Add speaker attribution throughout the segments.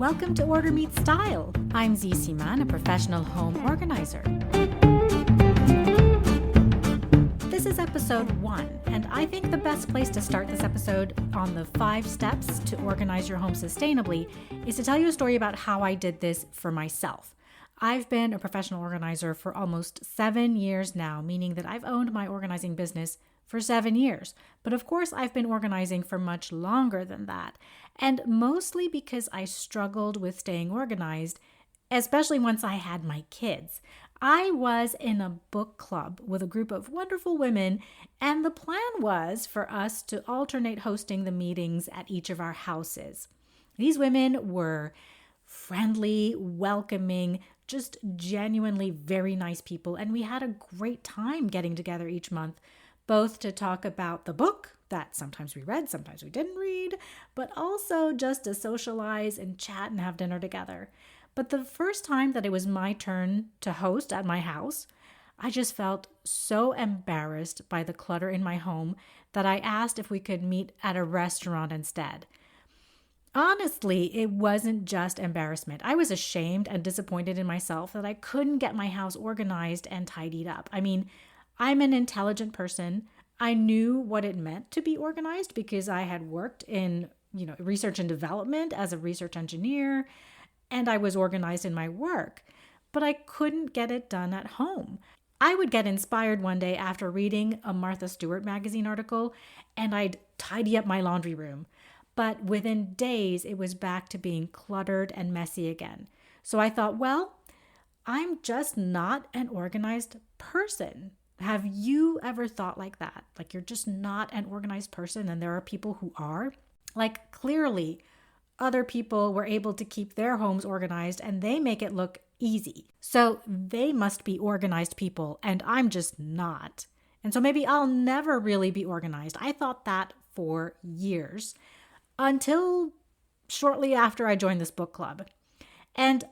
Speaker 1: Welcome to Order Meets Style. I'm Z Siman, a professional home organizer. This is episode 1, and I think the best place to start this episode on the 5 steps to organize your home sustainably is to tell you a story about how I did this for myself. I've been a professional organizer for almost 7 years now, meaning that I've owned my organizing business for 7 years. But of course, I've been organizing for much longer than that. And mostly because I struggled with staying organized, especially once I had my kids. I was in a book club with a group of wonderful women, and the plan was for us to alternate hosting the meetings at each of our houses. These women were friendly, welcoming, just genuinely very nice people, and we had a great time getting together each month, both to talk about the book that sometimes we read, sometimes we didn't read, but also just to socialize and chat and have dinner together. But the first time that it was my turn to host at my house, I just felt so embarrassed by the clutter in my home that I asked if we could meet at a restaurant instead. Honestly, it wasn't just embarrassment. I was ashamed and disappointed in myself that I couldn't get my house organized and tidied up. I mean, I'm an intelligent person. I knew what it meant to be organized because I had worked in, research and development as a research engineer, and I was organized in my work, but I couldn't get it done at home. I would get inspired one day after reading a Martha Stewart magazine article, and I'd tidy up my laundry room. But within days, it was back to being cluttered and messy again. So I thought, well, I'm just not an organized person. Have you ever thought like that? Like you're just not an organized person and there are people who are? Like clearly other people were able to keep their homes organized and they make it look easy. So they must be organized people and I'm just not. And so maybe I'll never really be organized. I thought that for years until shortly after I joined this book club. And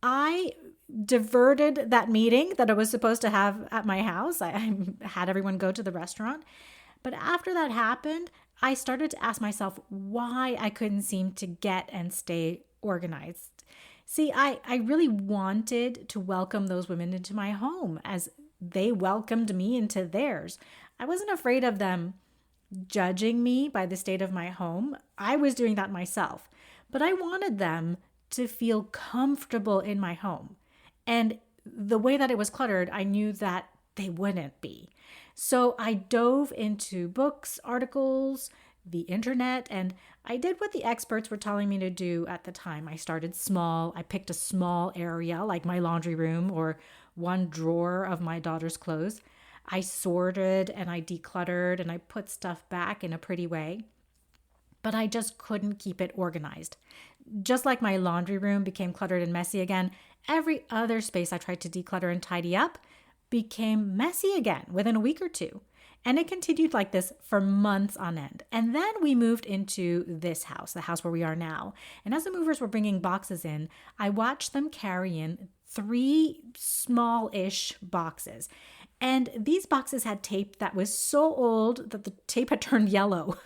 Speaker 1: I diverted that meeting that I was supposed to have at my house. I had everyone go to the restaurant. But after that happened, I started to ask myself why I couldn't seem to get and stay organized. See, I really wanted to welcome those women into my home as they welcomed me into theirs. I wasn't afraid of them judging me by the state of my home. I was doing that myself. But I wanted them to feel comfortable in my home. And the way that it was cluttered, I knew that they wouldn't be. So I dove into books, articles, the internet, and I did what the experts were telling me to do at the time. I started small. I picked a small area like my laundry room or one drawer of my daughter's clothes. I sorted and I decluttered and I put stuff back in a pretty way. But I just couldn't keep it organized. Just like my laundry room became cluttered and messy again, every other space I tried to declutter and tidy up became messy again within a week or two. And it continued like this for months on end. And then we moved into this house, the house where we are now. And as the movers were bringing boxes in, I watched them carry in 3 small-ish boxes. And these boxes had tape that was so old that the tape had turned yellow.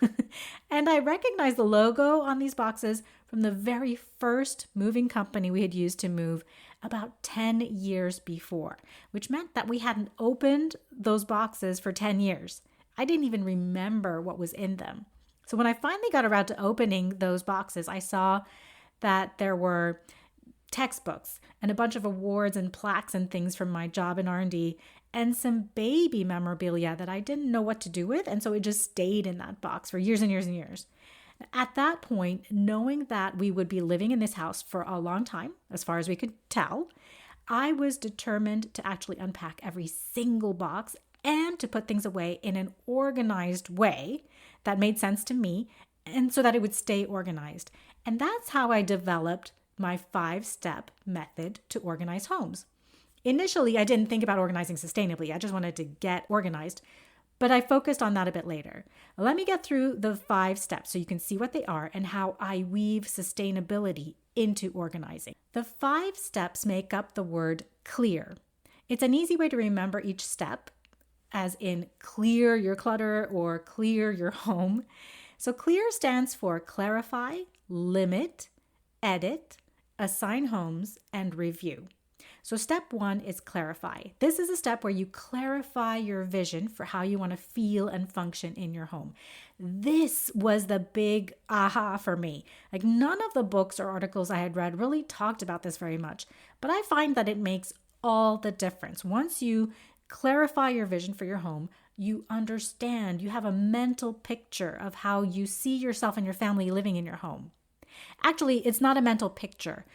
Speaker 1: And I recognized the logo on these boxes from the very first moving company we had used to move about 10 years before, which meant that we hadn't opened those boxes for 10 years. I didn't even remember what was in them. So when I finally got around to opening those boxes, I saw that there were textbooks and a bunch of awards and plaques and things from my job in R&D and some baby memorabilia that I didn't know what to do with. And so it just stayed in that box for years and years and years. At that point, knowing that we would be living in this house for a long time, as far as we could tell, I was determined to actually unpack every single box and to put things away in an organized way that made sense to me and so that it would stay organized. And that's how I developed my 5-step method to organize homes. Initially, I didn't think about organizing sustainably. I just wanted to get organized, but I focused on that a bit later. Let me get through the 5 steps so you can see what they are and how I weave sustainability into organizing. The 5 steps make up the word clear. It's an easy way to remember each step, as in clear your clutter or clear your home. So clear stands for clarify, limit, edit, assign homes, and review. So step 1 is clarify. This is a step where you clarify your vision for how you want to feel and function in your home. This was the big aha for me. Like, none of the books or articles I had read really talked about this very much, but I find that it makes all the difference. Once you clarify your vision for your home, you understand, you have a mental picture of how you see yourself and your family living in your home. Actually, it's not a mental picture.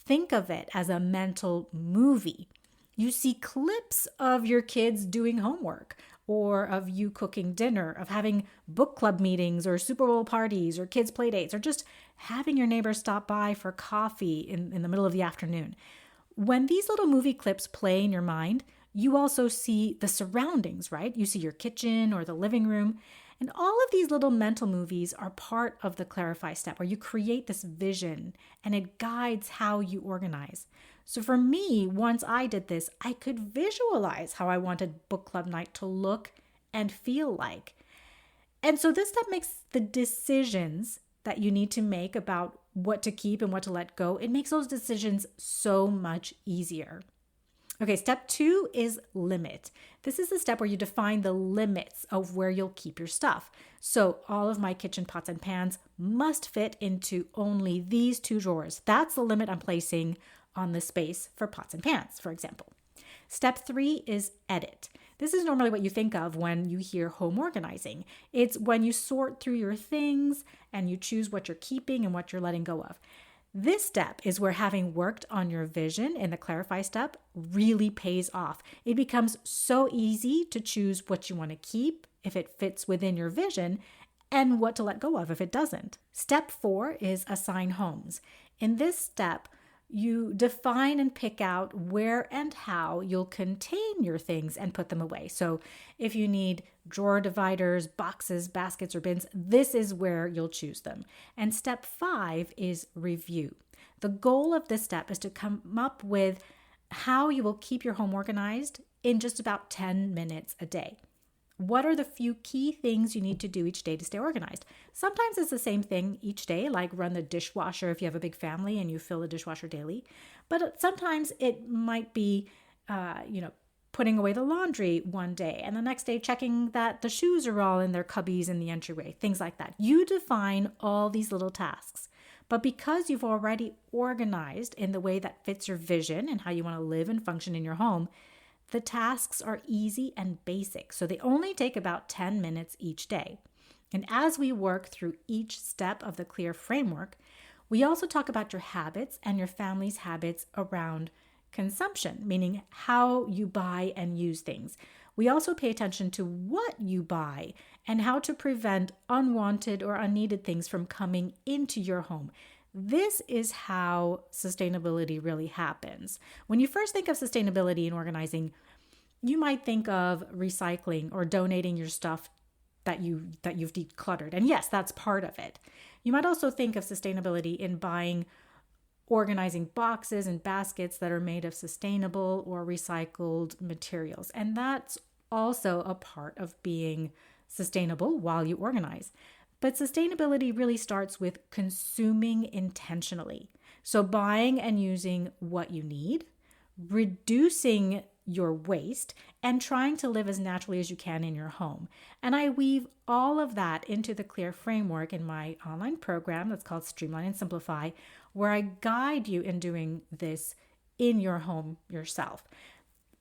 Speaker 1: Think of it as a mental movie. You see clips of your kids doing homework, or of you cooking dinner, of having book club meetings or Super Bowl parties or kids' play dates, or just having your neighbors stop by for coffee in the middle of the afternoon. When these little movie clips play in your mind, you also see the surroundings, right? You see your kitchen or the living room. And all of these little mental movies are part of the clarify step, where you create this vision and it guides how you organize. So for me, once I did this, I could visualize how I wanted book club night to look and feel like. And so this step makes the decisions that you need to make about what to keep and what to let go, it makes those decisions so much easier. Okay, step 2 is limit. This is the step where you define the limits of where you'll keep your stuff. So all of my kitchen pots and pans must fit into only these 2 drawers. That's the limit I'm placing on the space for pots and pans, for example. Step 3 is edit. This is normally what you think of when you hear home organizing. It's when you sort through your things and you choose what you're keeping and what you're letting go of. This step is where having worked on your vision in the clarify step really pays off. It becomes so easy to choose what you want to keep if it fits within your vision, and what to let go of if it doesn't. Step 4 is assign homes. In this step, you define and pick out where and how you'll contain your things and put them away. So if you need drawer dividers, boxes, baskets, or bins, this is where you'll choose them. And step 5 is review. The goal of this step is to come up with how you will keep your home organized in just about 10 minutes a day. What are the few key things you need to do each day to stay organized? Sometimes it's the same thing each day, like run the dishwasher if you have a big family and you fill the dishwasher daily. But sometimes it might be, putting away the laundry one day, and the next day checking that the shoes are all in their cubbies in the entryway, things like that. You define all these little tasks. But because you've already organized in the way that fits your vision and how you want to live and function in your home, the tasks are easy and basic, so they only take about 10 minutes each day. And as we work through each step of the CLEAR framework, we also talk about your habits and your family's habits around consumption, meaning how you buy and use things. We also pay attention to what you buy and how to prevent unwanted or unneeded things from coming into your home. This is how sustainability really happens. When you first think of sustainability and organizing, you might think of recycling or donating your stuff that you've decluttered. And yes, that's part of it. You might also think of sustainability in organizing boxes and baskets that are made of sustainable or recycled materials. And that's also a part of being sustainable while you organize. But sustainability really starts with consuming intentionally. So buying and using what you need, reducing your waste, and trying to live as naturally as you can in your home. And I weave all of that into the CLEAR framework in my online program that's called Streamline and Simplify, where I guide you in doing this in your home yourself.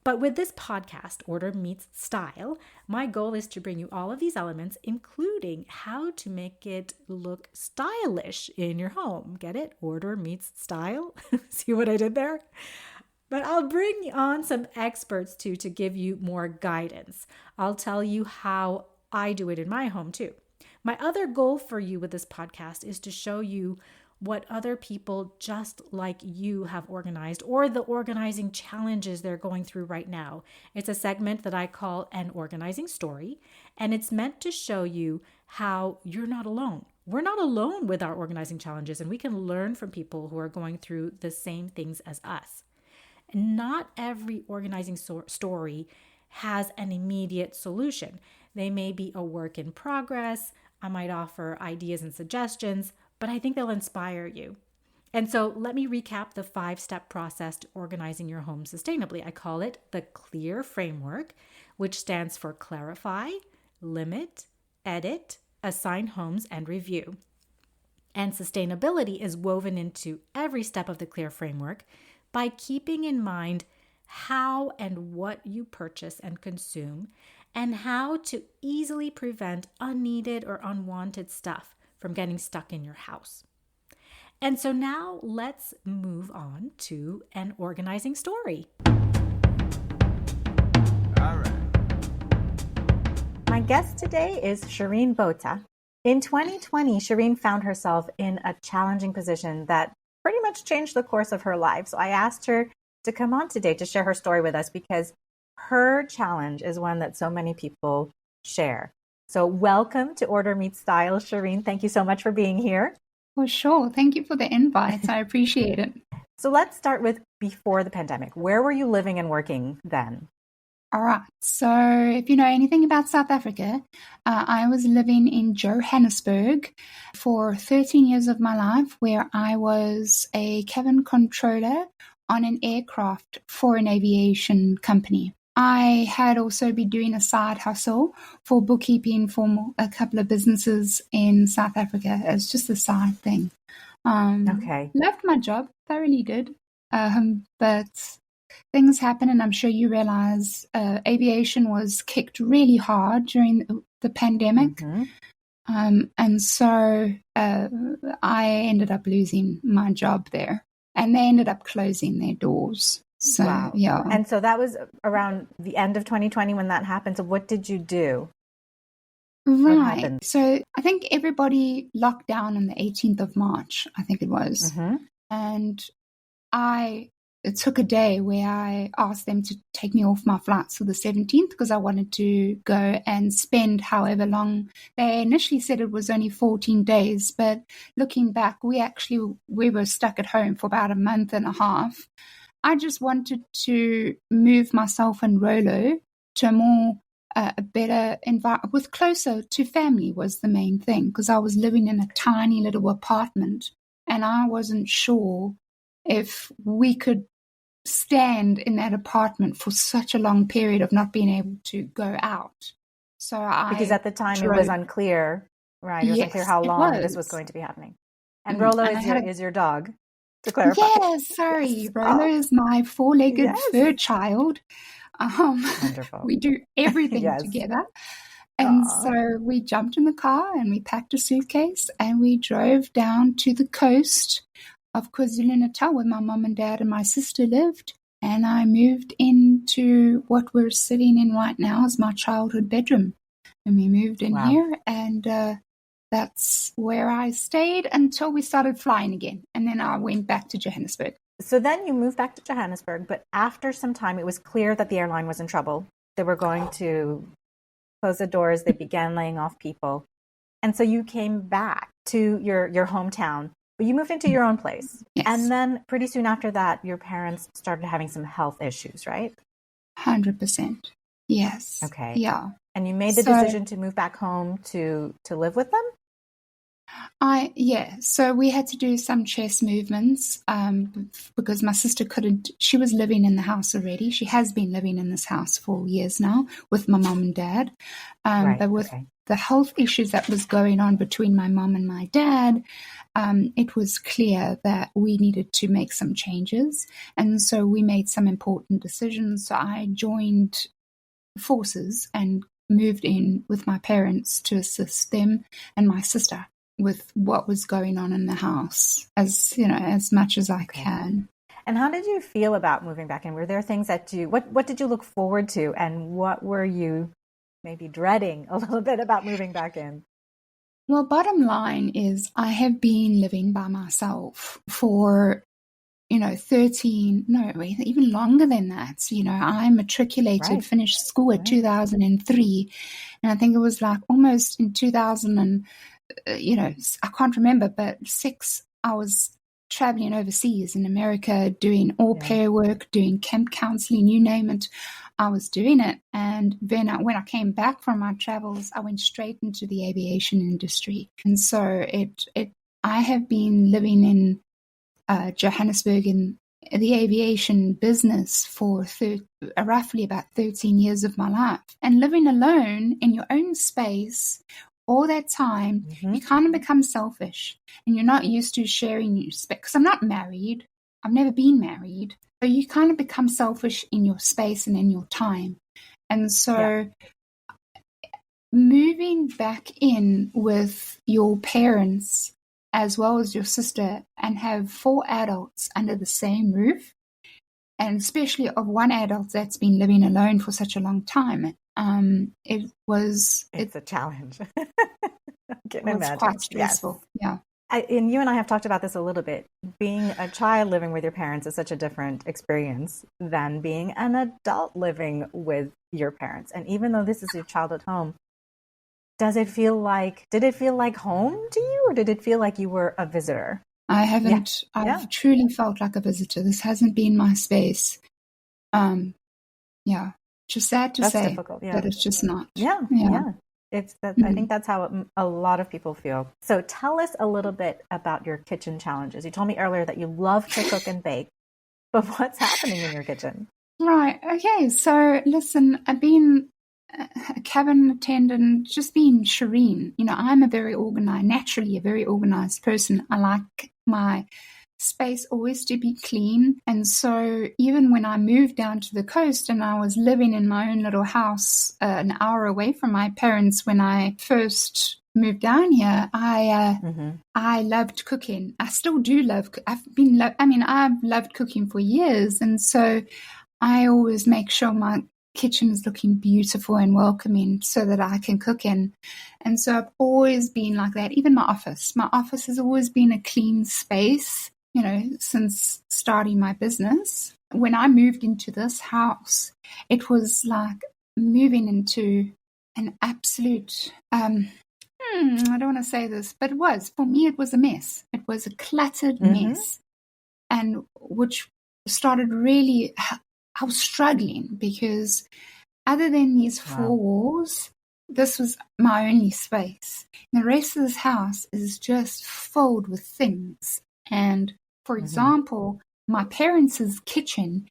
Speaker 1: But with this podcast, Order Meets Style, my goal is to bring you all of these elements, including how to make it look stylish in your home. Get it? Order meets style. See what I did there? But I'll bring on some experts too to give you more guidance. I'll tell you how I do it in my home too. My other goal for you with this podcast is to show you what other people just like you have organized, or the organizing challenges they're going through right now. It's a segment that I call An Organizing Story, and it's meant to show you how you're not alone. We're not alone with our organizing challenges, and we can learn from people who are going through the same things as us. Not every organizing story has an immediate solution. They may be a work in progress. I might offer ideas and suggestions, but I think they'll inspire you. And so let me recap the 5-step process to organizing your home sustainably. I call it the CLEAR framework, which stands for clarify, limit, edit, assign homes, and review. And sustainability is woven into every step of the CLEAR framework by keeping in mind how and what you purchase and consume, and how to easily prevent unneeded or unwanted stuff from getting stuck in your house. And so now let's move on to an organizing story.
Speaker 2: All right.
Speaker 3: My guest today is Shireen Botha. In 2020, Shireen found herself in a challenging position that pretty much changed the course of her life. So I asked her to come on today to share her story with us because her challenge is one that so many people share. So welcome to Order Meets Style, Shireen. Thank you so much for being here.
Speaker 4: Well, sure. Thank you for the invite. I appreciate it.
Speaker 3: So let's start with before the pandemic. Where were you living and working then?
Speaker 4: All right. So if you know anything about South Africa, I was living in Johannesburg for 13 years of my life, where I was a cabin controller on an aircraft for an aviation company. I had also been doing a side hustle for bookkeeping for a couple of businesses in South Africa as just a side thing.
Speaker 3: Okay.
Speaker 4: Loved my job, thoroughly did. But things happen, and I'm sure you realize aviation was kicked really hard during the pandemic.
Speaker 3: Mm-hmm.
Speaker 4: And so I ended up losing my job there, and they ended up closing their doors. So,
Speaker 3: wow.
Speaker 4: Yeah.
Speaker 3: And so that was around the end of 2020 when that happened. So what did you do?
Speaker 4: Right. So I think everybody locked down on the 18th of March, I think it was.
Speaker 3: Mm-hmm.
Speaker 4: And it took a day where I asked them to take me off my flights for the 17th because I wanted to go and spend however long. They initially said it was only 14 days, but looking back, we were stuck at home for about a month and a half. I just wanted to move myself and Rolo to a better environment, with closer to family was the main thing, because I was living in a tiny little apartment and I wasn't sure if we could stand in that apartment for such a long period of not being able to go out.
Speaker 3: Because at the time it was unclear, right? It was unclear how long this was going to be happening. And Rolo is your dog, to clarify.
Speaker 4: Yes, sorry. Yes. Rolo is my 4-legged fur child.
Speaker 3: Wonderful.
Speaker 4: We do everything together. And so we jumped in the car and we packed a suitcase and we drove down to the coast of KwaZulu-Natal where my mum and dad and my sister lived. And I moved into what we're sitting in right now as my childhood bedroom. And we moved in here, and that's where I stayed until we started flying again. And then I went back to Johannesburg.
Speaker 3: So then you moved back to Johannesburg, but after some time, it was clear that the airline was in trouble. They were going to close the doors. They began laying off people. And so you came back to your hometown, but you moved into your own place.
Speaker 4: Yes.
Speaker 3: And then pretty soon after that, your parents started having some health issues, right?
Speaker 4: 100%. Yes.
Speaker 3: Okay.
Speaker 4: Yeah.
Speaker 3: And you made the decision to move back home to live with them?
Speaker 4: So we had to do some chess movements because my sister couldn't. She was living in the house already. She has been living in this house for years now with my mom and dad. But with the health issues that was going on between my mom and my dad, it was clear that we needed to make some changes. And so we made some important decisions. So I joined forces and moved in with my parents to assist them and my sister with what was going on in the house, as much as I can.
Speaker 3: And how did you feel about moving back in? Were there things that what did you look forward to, and what were you maybe dreading a little bit about moving back in?
Speaker 4: Well, bottom line is I have been living by myself for, even longer than that. I matriculated, finished school at 2003. And I think it was like almost in 2000 and, I can't remember, but 6 hours traveling overseas in America, doing au pair work, doing camp counseling, you name it. I was doing it. And then when I came back from my travels, I went straight into the aviation industry. And so I have been living in Johannesburg in the aviation business for roughly about 13 years of my life. And living alone in your own space all that time, you kind of become selfish, and you're not used to sharing your space. Because I'm not married. I've never been married. So you kind of become selfish in your space and in your time. And so moving back in with your parents as well as your sister and have 4 adults under the same roof, and especially of one adult that's been living alone for such a long time, it's
Speaker 3: a challenge. I can
Speaker 4: imagine.
Speaker 3: imagine.
Speaker 4: It's quite stressful.
Speaker 3: Yes. Yeah. And you and I have talked about this a little bit. Being a child living with your parents is such a different experience than being an adult living with your parents. And even though this is your childhood home, did it feel like home to you, or did it feel like you were a visitor?
Speaker 4: I haven't. Yeah. I've truly felt like a visitor. This hasn't been my space. Just sad to say, difficult, but it's just not.
Speaker 3: Yeah. It's that. I think that's how a lot of people feel. So tell us a little bit about your kitchen challenges. You told me earlier that you love to cook and bake, but what's happening in your kitchen?
Speaker 4: Right. Okay. So listen, I've been a cabin attendant, just being Shireen. I'm naturally a very organized person. I like my space always to be clean. And so even when I moved down to the coast and I was living in my own little house an hour away from my parents when I first moved down here, I loved cooking. I still do love. I've loved cooking for years, and so I always make sure my kitchen is looking beautiful and welcoming so that I can cook in. And so I've always been like that. Even my office has always been a clean space, since starting my business. When I moved into this house, it was like moving into an absolute, I don't want to say this, but for me, it was a mess. It was a cluttered mess. And which started really, I was struggling because other than these 4 walls, this was my only space. The rest of this house is just filled with things. And for example, my parents' kitchen,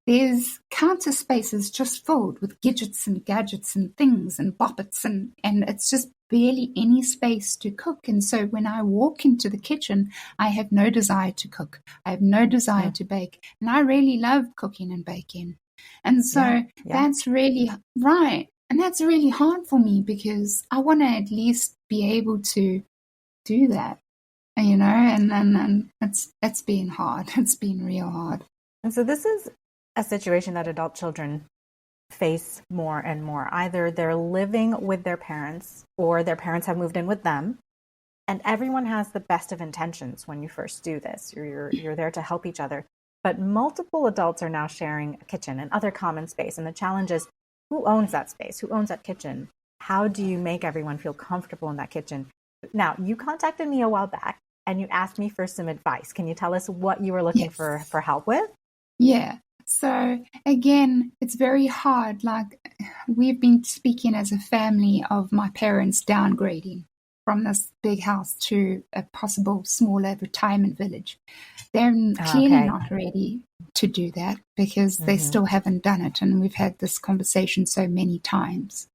Speaker 4: there's counter spaces just filled with gadgets and things and boppets, and it's just barely any space to cook. And so when I walk into the kitchen, I have no desire to cook. I have no desire to bake. And I really love cooking and baking. And so that's really right. And that's really hard for me because I want to at least be able to do that, and it's been hard. It's been real hard.
Speaker 3: And so this is a situation that adult children face more and more. Either they're living with their parents or their parents have moved in with them. And everyone has the best of intentions when you first do this. You're there to help each other. But multiple adults are now sharing a kitchen and other common space. And the challenge is, who owns that space? Who owns that kitchen? How do you make everyone feel comfortable in that kitchen? Now, you contacted me a while back and you asked me for some advice. Can you tell us what you were looking for help with?
Speaker 4: Yeah. So again, it's very hard. Like, we've been speaking as a family of my parents downgrading from this big house to a possible smaller retirement village. They're clearly not ready to do that because they still haven't done it. And we've had this conversation so many times.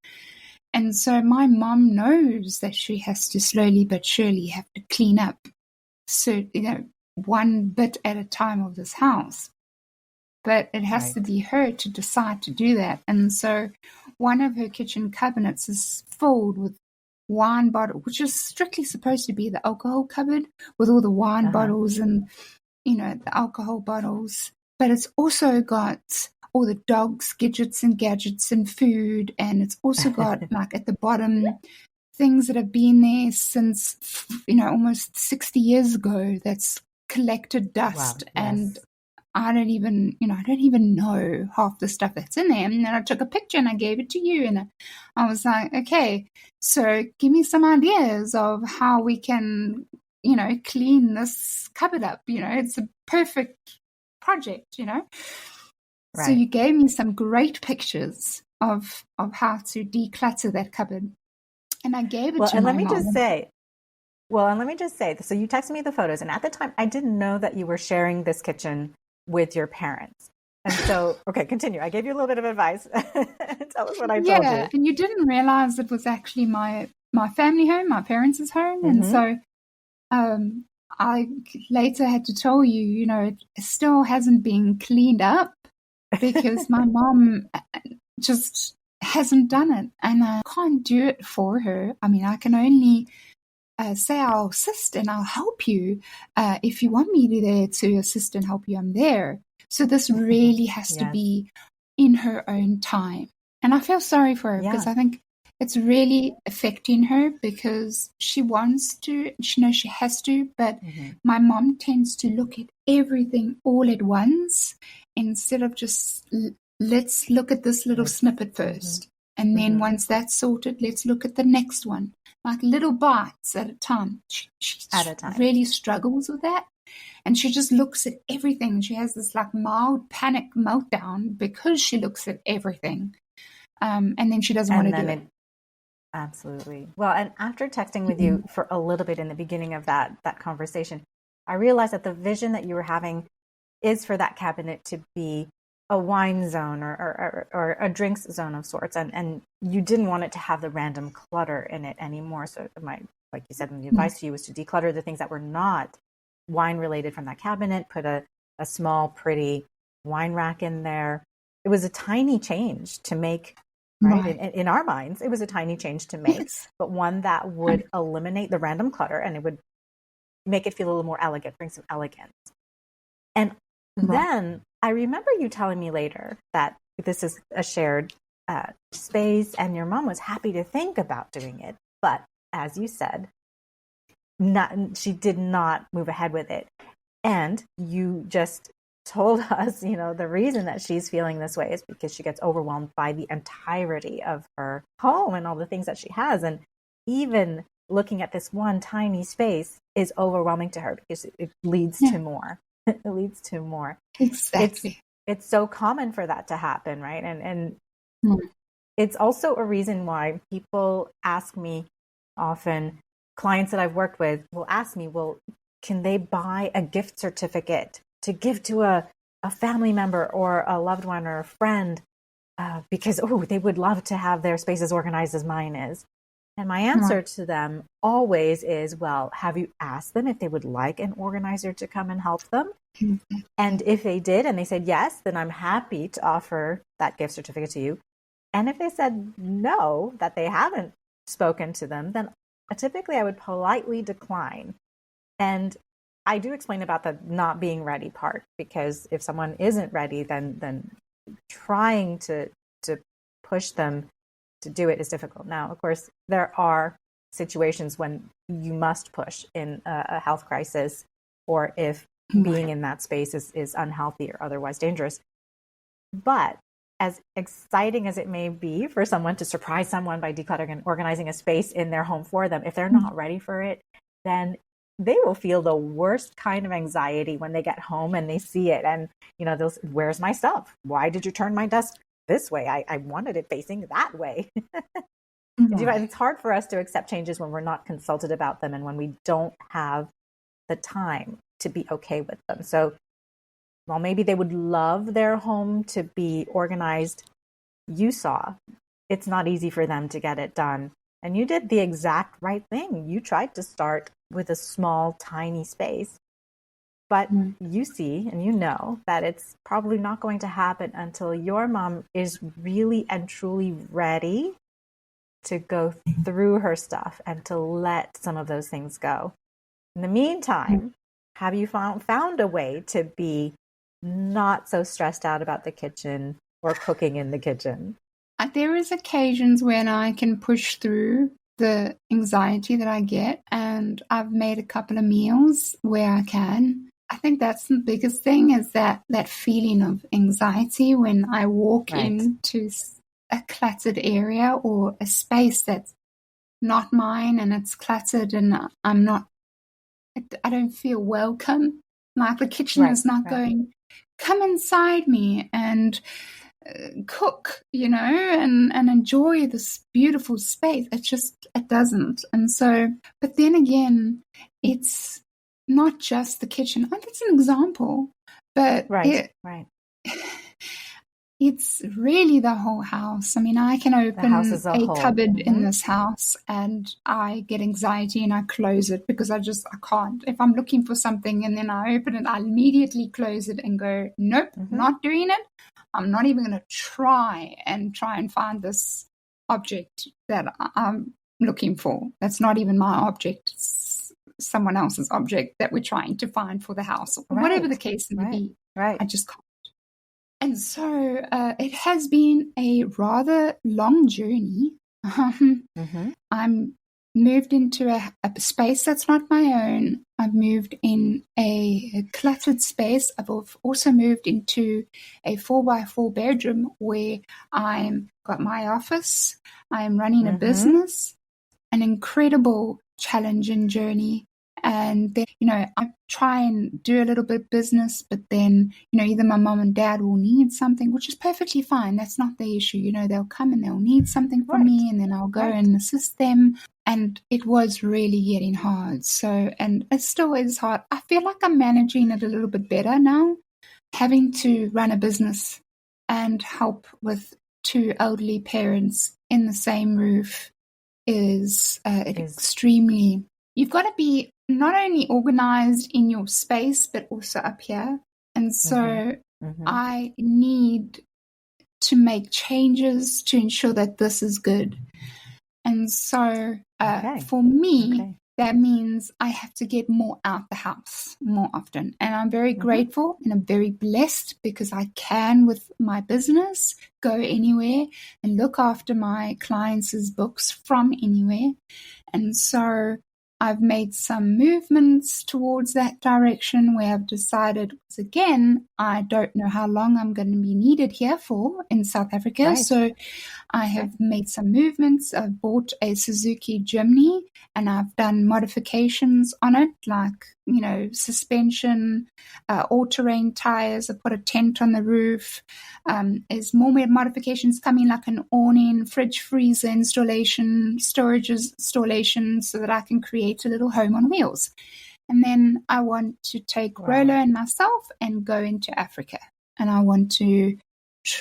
Speaker 4: And so my mom knows that she has to slowly but surely have to clean up, one bit at a time of this house. But it has to be her to decide to do that. And so one of her kitchen cabinets is filled with wine bottle, which is strictly supposed to be the alcohol cupboard with all the wine bottles and, the alcohol bottles. But it's also got all the dogs' gadgets and food. And it's also got, like, at the bottom, things that have been there since, almost 60 years ago that's collected dust. Wow, and I don't even know half the stuff that's in there. And then I took a picture and I gave it to you. And I was like, okay, so give me some ideas of how we can, clean this cupboard up. It's a perfect project, Right. So you gave me some great pictures of how to declutter that cupboard. And I gave it to my mom.
Speaker 3: Well, and let me just say, Well, and let me just say, so you texted me the photos, and at the time, I didn't know that you were sharing this kitchen with your parents. And so, okay, continue. I gave you a little bit of advice. Tell us what I told
Speaker 4: Yeah,
Speaker 3: you.
Speaker 4: and you didn't realize it was actually my family home, my parents' home. And so I later had to tell you, it still hasn't been cleaned up because my mom just hasn't done it, and I can't do it for her. I mean, I can only say I'll assist and I'll help you. If you want me to assist and help you, I'm there. So this really has to be in her own time. And I feel sorry for her because I think it's really affecting her because she wants to, she knows she has to, but my mom tends to look at everything all at once instead of just let's look at this little snippet first. And then once that's sorted, let's look at the next one. Like little bites at a time. She really struggles with that. And she just looks at everything. She has this like mild panic meltdown because she looks at everything. And then she doesn't want to do it.
Speaker 3: Absolutely. Well, and after texting with you for a little bit in the beginning of that conversation, I realized that the vision that you were having is for that cabinet to be a wine zone or a drinks zone of sorts. And you didn't want it to have the random clutter in it anymore. So like you said, the advice to you was to declutter the things that were not wine related from that cabinet, put a small, pretty wine rack in there. It was a tiny change to make, right? In our minds, it was a tiny change to make, but one that would eliminate the random clutter and it would make it feel a little more elegant, bring some elegance. And then I remember you telling me later that this is a shared space and your mom was happy to think about doing it. But as you said, she did not move ahead with it. And you just told us, the reason that she's feeling this way is because she gets overwhelmed by the entirety of her home and all the things that she has. And even looking at this one tiny space is overwhelming to her because it leads to more. It leads to more.
Speaker 4: Exactly.
Speaker 3: It's so common for that to happen, right? And it's also a reason why people ask me often, clients that I've worked with will ask me, well, can they buy a gift certificate to give to a family member or a loved one or a friend because, they would love to have their space as organized as mine is. And my answer to them always is, well, have you asked them if they would like an organizer to come and help them? And if they did and they said yes, then I'm happy to offer that gift certificate to you. And if they said no, that they haven't spoken to them, then typically I would politely decline. And I do explain about the not being ready part, because if someone isn't ready, then trying to push them to do it is difficult. Now, of course, there are situations when you must push in a health crisis, or if being in that space is unhealthy or otherwise dangerous. But as exciting as it may be for someone to surprise someone by decluttering and organizing a space in their home for them, if they're not ready for it, then they will feel the worst kind of anxiety when they get home and they see it. And, they'll say, where's my stuff? Why did you turn my desk this way? I wanted it facing that way. It's hard for us to accept changes when we're not consulted about them and when we don't have the time to be okay with them. So while maybe they would love their home to be organized, you saw it's not easy for them to get it done. And you did the exact right thing. You tried to start with a small, tiny space. But you see and you know that it's probably not going to happen until your mom is really and truly ready to go through her stuff and to let some of those things go. In the meantime, have you found a way to be not so stressed out about the kitchen or cooking in the kitchen?
Speaker 4: There is occasions when I can push through the anxiety that I get, and I've made a couple of meals where I can. I think that's the biggest thing, is that feeling of anxiety when I walk into a cluttered area or a space that's not mine and it's cluttered and I don't feel welcome. Like the kitchen is not going, come inside me. And cook, and enjoy this beautiful space. It doesn't. And so, but then again, it's not just the kitchen. Oh, that's an example, but
Speaker 3: Right.
Speaker 4: it's really the whole house. I mean, I can open a cupboard in this house and I get anxiety and I close it because I can't. If I'm looking for something and then I open it, I immediately close it and go, nope, not doing it. I'm not even going to try and find this object that I'm looking for. That's not even my object. It's someone else's object that we're trying to find for the house, or whatever the case may be.
Speaker 3: Right.
Speaker 4: I just can't. And so it has been a rather long journey. I'm moved into a space that's not my own. I've moved in a cluttered space. I've also moved into a 4x4 bedroom where I'm got my office. I'm running a business, an incredible challenge and journey. And then, I try and do a little bit of business, but then, either my mom and dad will need something, which is perfectly fine. That's not the issue. They'll come and they'll need something from me, and then I'll go and assist them. And it was really getting hard. So, and it still is hard. I feel like I'm managing it a little bit better now, having to run a business and help with 2 elderly parents in the same roof is extremely. You've got to be not only organized in your space, but also up here. And so I need to make changes to ensure that this is good. And so for me, that means I have to get more out the house more often. And I'm very grateful and I'm very blessed because I can, with my business, go anywhere and look after my clients' books from anywhere. And so I've made some movements towards that direction where I've decided, once again, I don't know how long I'm going to be needed here for in South Africa. Right. So I have made some movements. I've bought a Suzuki Jimny and I've done modifications on it, like, suspension, all-terrain tires. I put a tent on the roof. There's more modifications coming, like an awning, fridge, freezer installation, storage installation, so that I can create a little home on wheels. And then I want to take Rolo and myself and go into Africa. And I want to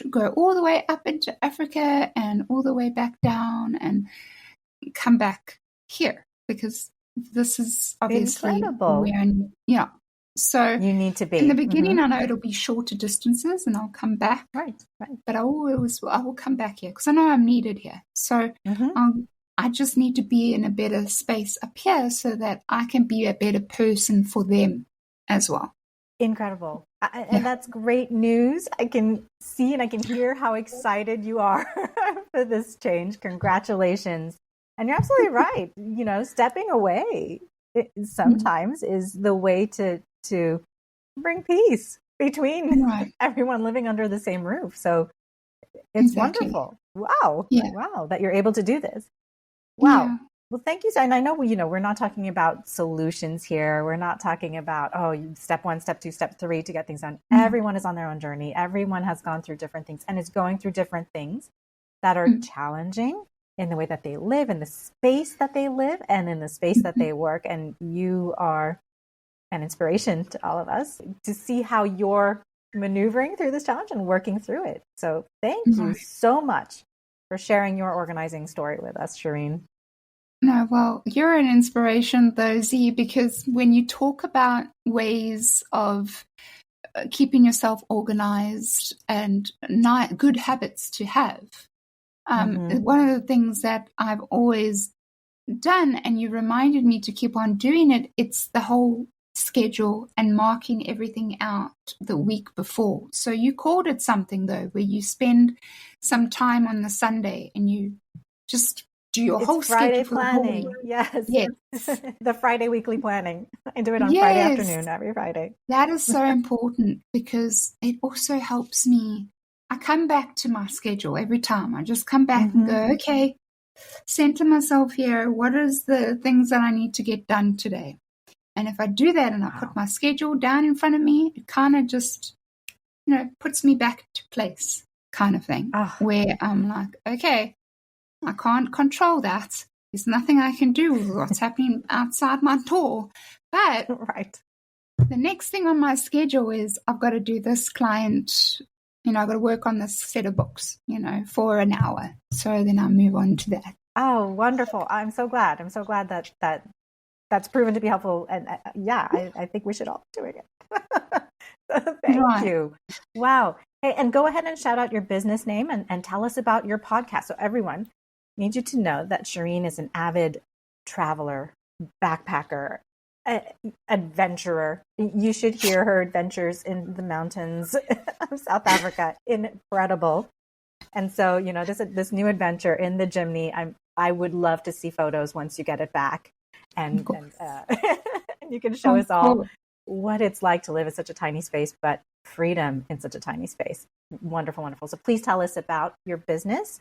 Speaker 4: go all the way up into Africa and all the way back down and come back here, because this is obviously
Speaker 3: incredible.
Speaker 4: Where so
Speaker 3: you need to be.
Speaker 4: In the beginning, I know it'll be shorter distances and I'll come back.
Speaker 3: Right.
Speaker 4: But I will come back here because I know I'm needed here. So I just need to be in a better space up here so that I can be a better person for them as well.
Speaker 3: Incredible. And that's great news. I can see and I can hear how excited you are for this change. Congratulations. And you're absolutely right. Stepping away sometimes is the way to bring peace between everyone living under the same roof. So it's wonderful. Wow. Yeah. Wow. That you're able to do this. Wow. Yeah. Well, thank you. And I know, we're not talking about solutions here. We're not talking about, step 1, step 2, step 3 to get things done. Mm-hmm. Everyone is on their own journey. Everyone has gone through different things and is going through different things that are challenging in the way that they live, in the space that they live, and in the space that they work. And you are an inspiration to all of us to see how you're maneuvering through this challenge and working through it. So thank you so much for sharing your organizing story with us, Shireen.
Speaker 4: No, well, you're an inspiration though, Z, because when you talk about ways of keeping yourself organized and good habits to have, one of the things that I've always done, and you reminded me to keep on doing it, it's the whole schedule and marking everything out the week before. So you called it something though, where you spend some time on the Sunday and you just do your whole
Speaker 3: Friday
Speaker 4: schedule
Speaker 3: planning. Yes. The Friday weekly planning. I do it on Friday afternoon, every Friday.
Speaker 4: That is so important because it also helps me. I come back to my schedule every time. I just come back and go, okay, center myself here. What is the things that I need to get done today? And if I do that and I put my schedule down in front of me, it kind of just, puts me back to place. kind of thing,
Speaker 3: Oh.
Speaker 4: where I'm like, okay, I can't control that. There's nothing I can do with what's happening outside my door. But
Speaker 3: Right.
Speaker 4: the next thing on my schedule is I've got to do this client, I've got to work on this set of books, for an hour. So then I move on to that.
Speaker 3: Oh, wonderful. I'm so glad. I'm so glad that that's proven to be helpful. And I think we should all be doing it. So thank you. Wow. Hey, and go ahead and shout out your business name and tell us about your podcast. So everyone needs you to know that Shireen is an avid traveler, backpacker, adventurer. You should hear her adventures in the mountains of South Africa. Incredible. And so, this new adventure in the Jimny, I would love to see photos once you get it back. And you can show us all what it's like to live in such a tiny space, but freedom in such a tiny space. Wonderful, wonderful. So please tell us about your business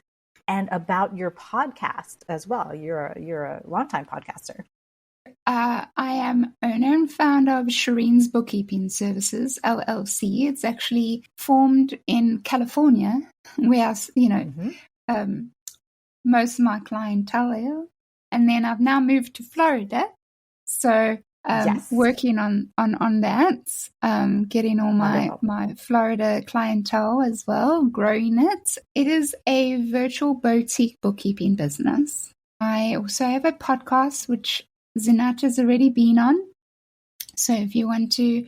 Speaker 3: and about your podcast as well. You're a longtime podcaster.
Speaker 4: I am owner and founder of Shireen's Bookkeeping Services, LLC. It's actually formed in California, where, most of my clientele are. And then I've now moved to Florida. So working on that, getting all my Florida clientele as well, growing it. It is a virtual boutique bookkeeping business. I also have a podcast, which Zinat has already been on. So if you want to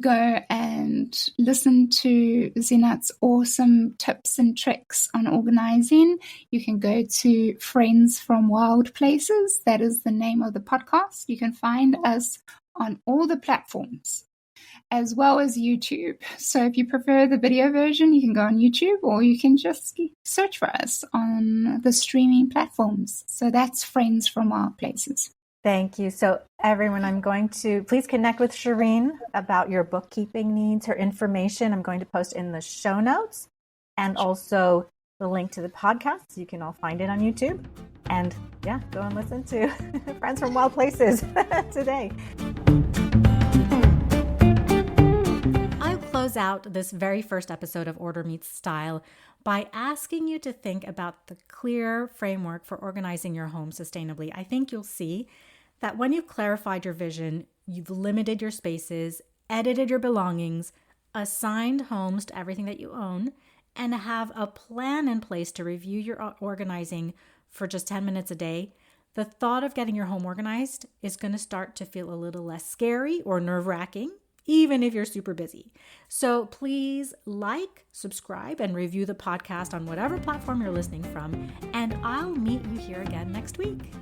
Speaker 4: go and listen to Zinat's awesome tips and tricks on organizing, you can go to Friends from Wild Places. That is the name of the podcast. You can find us on all the platforms, as well as YouTube. So if you prefer the video version, you can go on YouTube, or you can just search for us on the streaming platforms. So that's Friends from Wild Places.
Speaker 3: Thank you. So everyone, I'm going to please connect with Shireen about your bookkeeping needs. Her information I'm going to post in the show notes, and also the link to the podcast. So you can all find it on YouTube. And go and listen to Friends from Wild Places today.
Speaker 1: I'll close out this very first episode of Order Meets Style by asking you to think about the clear framework for organizing your home sustainably. I think you'll see that when you've clarified your vision, you've limited your spaces, edited your belongings, assigned homes to everything that you own, and have a plan in place to review your organizing for just 10 minutes a day, the thought of getting your home organized is going to start to feel a little less scary or nerve-wracking, even if you're super busy. So please subscribe, and review the podcast on whatever platform you're listening from, and I'll meet you here again next week.